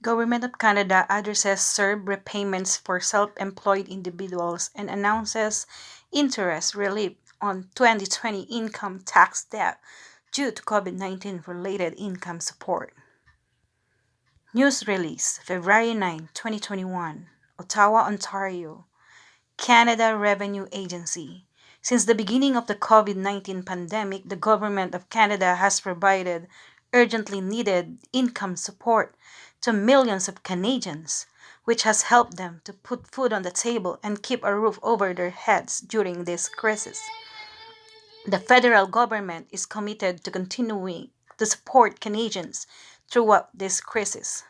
Government of Canada addresses Cerb repayments for self-employed individuals and announces interest relief on 2020 income tax debt due to COVID-19 related income support. News release February 9, 2021, Ottawa, Ontario. Canada Revenue Agency. Since the beginning of the COVID-19 pandemic, the Government of Canada has provided urgently needed income support to millions of Canadians, which has helped them to put food on the table and keep a roof over their heads during this crisis. The federal government is committed to continuing to support Canadians throughout this crisis.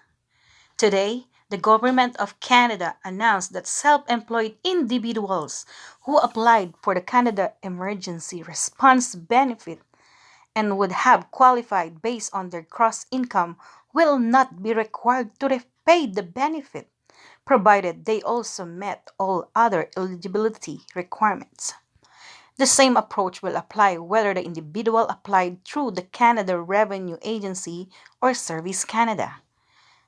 Today, the Government of Canada announced that self-employed individuals who applied for the Canada Emergency Response Benefit and would have qualified based on their gross income will not be required to repay the benefit, provided they also met all other eligibility requirements. The same approach will apply whether the individual applied through the Canada Revenue Agency or Service Canada.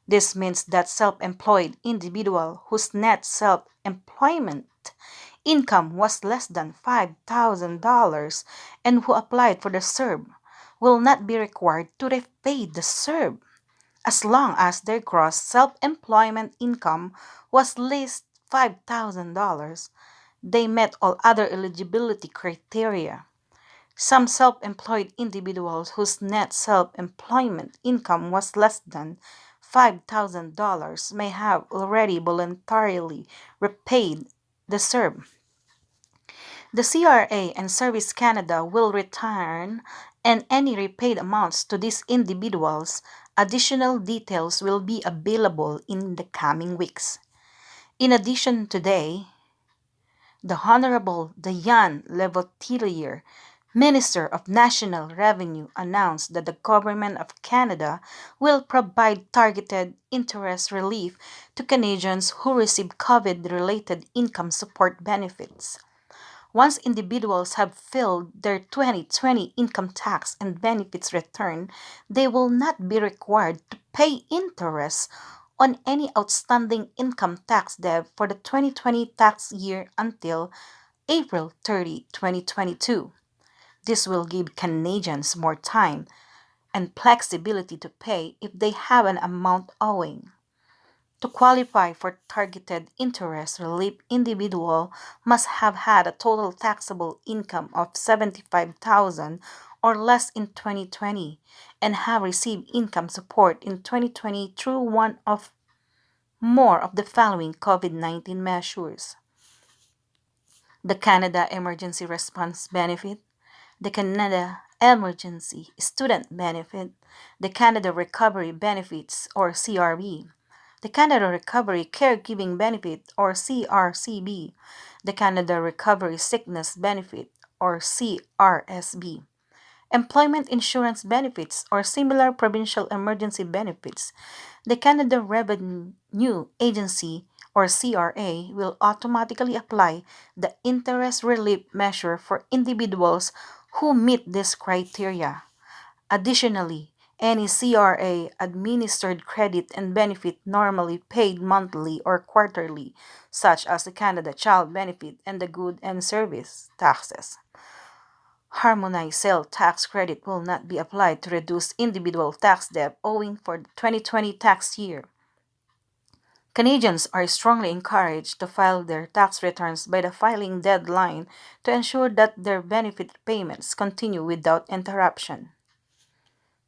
This means that self-employed individual whose net self-employment income was less than $5,000 and who applied for the Cerb will not be required to repay the Cerb as long as their gross self-employment income was at least $5,000. They met all other eligibility criteria. Some self-employed individuals whose net self-employment income was less than $5,000 may have already voluntarily repaid the Cerb. The CRA and Service Canada will return and any repaid amounts to these individuals. Additional details will be available in the coming weeks. In addition, today, the Honorable Diane Levotillier, Minister of National Revenue, announced that the Government of Canada will provide targeted interest relief to Canadians who receive COVID-related income support benefits. Once individuals have filed their 2020 income tax and benefits return, they will not be required to pay interest on any outstanding income tax debt for the 2020 tax year until April 30, 2022. This will give Canadians more time and flexibility to pay if they have an amount owing. To qualify for targeted interest relief, individual must have had a total taxable income of 75,000 or less in 2020 and have received income support in 2020 through one of more of the following COVID-19 measures: the Canada Emergency Response Benefit, the Canada Emergency Student Benefit, the Canada Recovery Benefits or CRB, the Canada Recovery Caregiving Benefit or CRCB, the Canada Recovery Sickness Benefit or CRSB, employment insurance benefits or similar provincial emergency benefits. The Canada Revenue Agency or CRA will automatically apply the interest relief measure for individuals who meet this criteria. Additionally, any CRA administered credit and benefit normally paid monthly or quarterly, such as the Canada Child Benefit and the Good and Service taxes. Harmonized sales tax credit will not be applied to reduce individual tax debt owing for the 2020 tax year. Canadians are strongly encouraged to file their tax returns by the filing deadline to ensure that their benefit payments continue without interruption.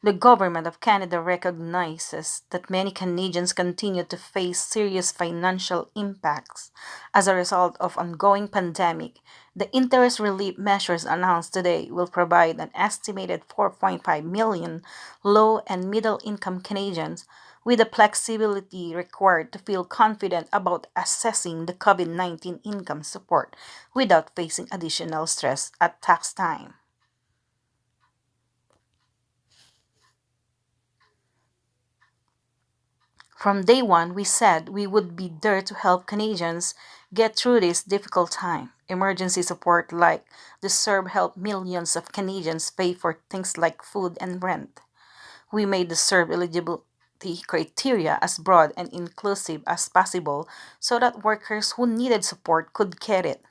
The Government of Canada recognizes that many Canadians continue to face serious financial impacts as a result of ongoing pandemic. The interest relief measures announced today will provide an estimated 4.5 million low and middle income Canadians with the flexibility required to feel confident about accessing the COVID-19 income support without facing additional stress at tax time. From day one, we said we would be there to help Canadians get through this difficult time. Emergency support like the Cerb helped millions of Canadians pay for things like food and rent. We made the Cerb eligibility eligibility criteria as broad and inclusive as possible so that workers who needed support could get it.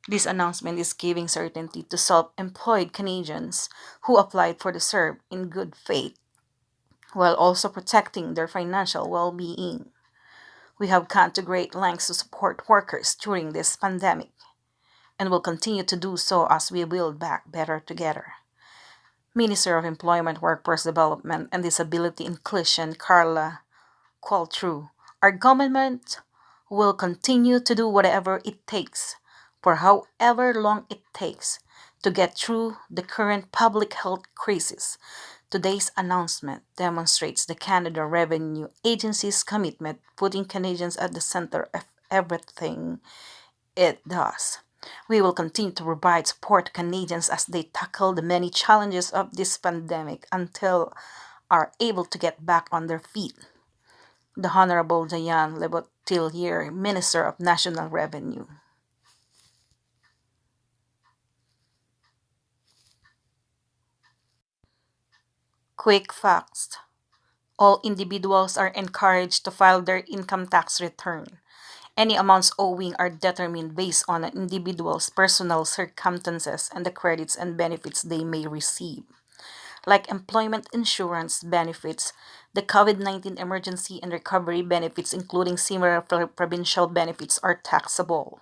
This announcement is giving certainty to self employed Canadians who applied for the Cerb in good faith while also protecting their financial well being. We have gone to great lengths to support workers during this pandemic and will continue to do so as we build back better together. Minister of Employment, Workforce Development, and Disability Inclusion, Carla Qualtrue. Our government will continue to do whatever it takes, for however long it takes, to get through the current public health crisis. Today's announcement demonstrates the Canada Revenue Agency's commitment, putting Canadians at the center of everything it does. We will continue to provide support to Canadians as they tackle the many challenges of this pandemic until are able to get back on their feet. The Honorable Diane Lebotilier, Minister of National Revenue. Quick facts. All individuals are encouraged to file their income tax return. Any amounts owing are determined based on an individual's personal circumstances and the credits and benefits they may receive. Like employment insurance benefits, the COVID 19 emergency and recovery benefits, including similar provincial benefits, are taxable.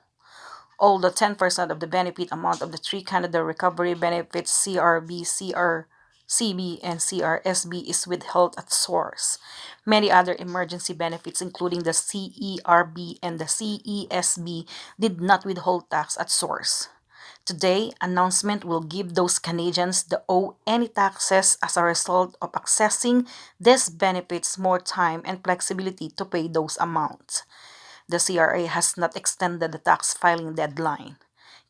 Although 10% of the benefit amount of the three Canada Recovery Benefits CRB, CRCB, and CRSB is withheld at source. Many other emergency benefits, including the CERB and the CESB, did not withhold tax at source. Today, announcement will give those Canadians that owe any taxes as a result of accessing these benefits more time and flexibility to pay those amounts. The CRA has not extended the tax filing deadline.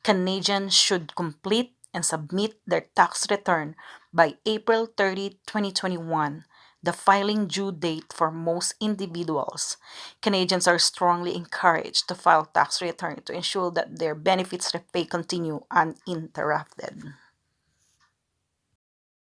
Canadians should complete and submit their tax return by April 30, 2021, the filing due date for most individuals. Canadians are strongly encouraged to file tax return to ensure that their benefits repay continue uninterrupted.